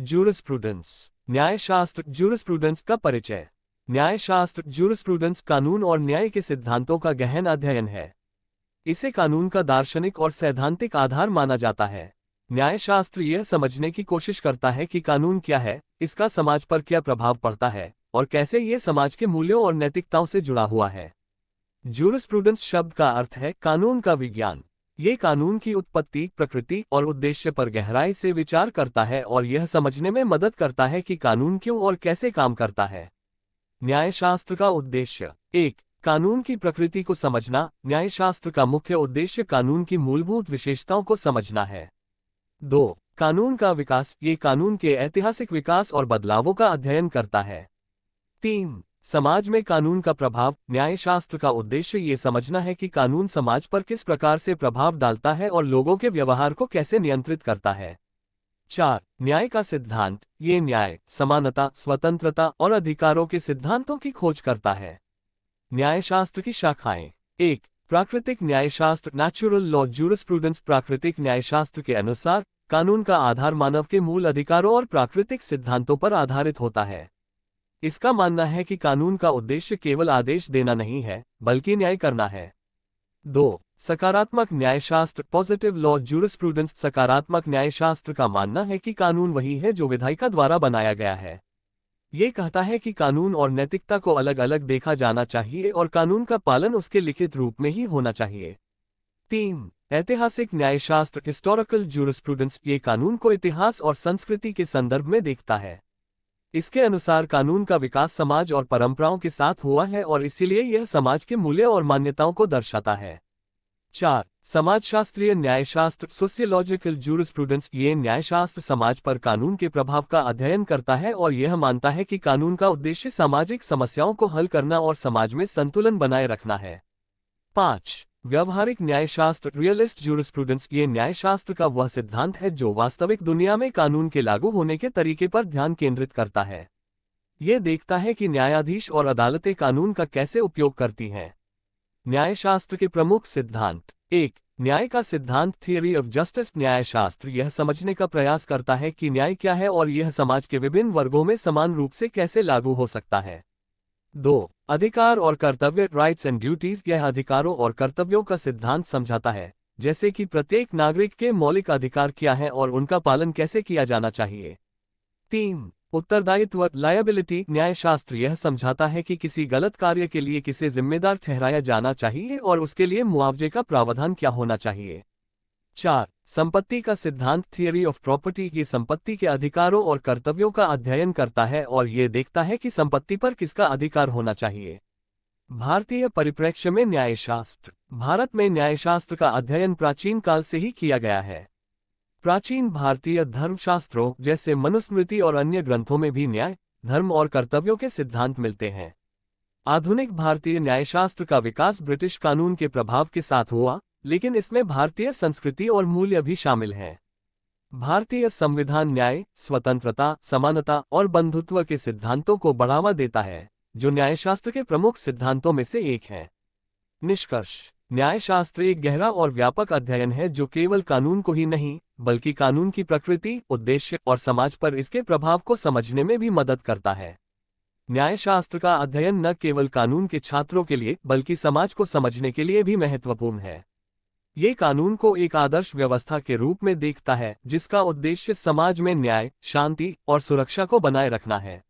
Jurisprudence, न्यायशास्त्र। Jurisprudence का परिचय। न्यायशास्त्र jurisprudence कानून और न्याय के सिद्धांतों का गहन अध्ययन है। इसे कानून का दार्शनिक और सैद्धांतिक आधार माना जाता है। न्यायशास्त्र यह समझने की कोशिश करता है कि कानून क्या है, इसका समाज पर क्या प्रभाव पड़ता है और कैसे यह समाज के मूल्यों और नैतिकताओं से जुड़ा हुआ है। जूरिस्प्रूडेंस शब्द का अर्थ है कानून का विज्ञान। ये कानून की उत्पत्ति, प्रकृति और उद्देश्य पर गहराई से विचार करता है और यह समझने में मदद करता है कि कानून क्यों और कैसे काम करता है। न्यायशास्त्र का उद्देश्य। 1. कानून की प्रकृति को समझना। न्यायशास्त्र का मुख्य उद्देश्य कानून की मूलभूत विशेषताओं को समझना है। 2. कानून का विकास। ये कानून के ऐतिहासिक विकास और बदलावों का अध्ययन करता है। 3. समाज में कानून का प्रभाव। न्यायशास्त्र का उद्देश्य ये समझना है कि कानून समाज पर किस प्रकार से प्रभाव डालता है और लोगों के व्यवहार को कैसे नियंत्रित करता है। 4. न्याय का सिद्धांत। ये न्याय, समानता, स्वतंत्रता और अधिकारों के सिद्धांतों की खोज करता है। न्यायशास्त्र की शाखाएं। 1. प्राकृतिक न्यायशास्त्र, नेचुरल लॉ जूरिस्प्रूडेंस। प्राकृतिक न्यायशास्त्र के अनुसार कानून का आधार मानव के मूल अधिकारों और प्राकृतिक सिद्धांतों पर आधारित होता है। इसका मानना है कि कानून का उद्देश्य केवल आदेश देना नहीं है, बल्कि न्याय करना है। 2. सकारात्मक न्यायशास्त्र, पॉजिटिव लॉ जूरिस्प्रूडेंस। सकारात्मक न्यायशास्त्र का मानना है कि कानून वही है जो विधायिका द्वारा बनाया गया है। ये कहता है कि कानून और नैतिकता को अलग अलग देखा जाना चाहिए और कानून का पालन उसके लिखित रूप में ही होना चाहिए। 3. ऐतिहासिक न्यायशास्त्र, हिस्टोरिकल जूरिस्प्रूडेंस। ये कानून को इतिहास और संस्कृति के संदर्भ में देखता है। इसके अनुसार कानून का विकास समाज और परंपराओं के साथ हुआ है और इसीलिए यह समाज के मूल्य और मान्यताओं को दर्शाता है। 4. समाजशास्त्रीय न्यायशास्त्र, सोशियोलॉजिकल जूरिस्प्रूडेंस। ये न्यायशास्त्र समाज पर कानून के प्रभाव का अध्ययन करता है और यह मानता है कि कानून का उद्देश्य सामाजिक समस्याओं को हल करना और समाज में संतुलन बनाए रखना है। 5. व्यवहारिक न्यायशास्त्र, रियलिस्ट जूरिस्प्रूडेंस। ये न्यायशास्त्र का वह सिद्धांत है जो वास्तविक दुनिया में कानून के लागू होने के तरीके पर ध्यान केंद्रित करता है। यह देखता है कि न्यायाधीश और अदालतें कानून का कैसे उपयोग करती हैं। न्यायशास्त्र के प्रमुख सिद्धांत। 1. न्याय का सिद्धांत, थियरी ऑफ जस्टिस। न्यायशास्त्र यह समझने का प्रयास करता है कि न्याय क्या है और यह समाज के विभिन्न वर्गों में समान रूप से कैसे लागू हो सकता है। 2. अधिकार और कर्तव्य, राइट्स एंड ड्यूटीज। यह अधिकारों और कर्तव्यों का सिद्धांत समझाता है, जैसे कि प्रत्येक नागरिक के मौलिक अधिकार क्या हैं और उनका पालन कैसे किया जाना चाहिए। 3. उत्तरदायित्व, लायबिलिटी। न्यायशास्त्र यह समझाता है कि किसी गलत कार्य के लिए किसे जिम्मेदार ठहराया जाना चाहिए और उसके लिए मुआवजे का प्रावधान क्या होना चाहिए। 4. संपत्ति का सिद्धांत, थियरी ऑफ प्रॉपर्टी। ये संपत्ति के अधिकारों और कर्तव्यों का अध्ययन करता है और ये देखता है कि संपत्ति पर किसका अधिकार होना चाहिए। भारतीय परिप्रेक्ष्य में न्यायशास्त्र। भारत में न्यायशास्त्र का अध्ययन प्राचीन काल से ही किया गया है। प्राचीन भारतीय धर्मशास्त्रों जैसे मनुस्मृति और अन्य ग्रंथों में भी न्याय, धर्म और कर्तव्यों के सिद्धांत मिलते हैं। आधुनिक भारतीय न्यायशास्त्र का विकास ब्रिटिश कानून के प्रभाव के साथ हुआ, लेकिन इसमें भारतीय संस्कृति और मूल्य भी शामिल हैं। भारतीय संविधान न्याय, स्वतंत्रता, समानता और बंधुत्व के सिद्धांतों को बढ़ावा देता है, जो न्यायशास्त्र के प्रमुख सिद्धांतों में से एक है। निष्कर्ष। न्यायशास्त्र एक गहरा और व्यापक अध्ययन है जो केवल कानून को ही नहीं, बल्कि कानून की प्रकृति, उद्देश्य और समाज पर इसके प्रभाव को समझने में भी मदद करता है। न्यायशास्त्र का अध्ययन न केवल कानून के छात्रों के लिए, बल्कि समाज को समझने के लिए भी महत्वपूर्ण है। ये कानून को एक आदर्श व्यवस्था के रूप में देखता है, जिसका उद्देश्य समाज में न्याय, शांति और सुरक्षा को बनाए रखना है।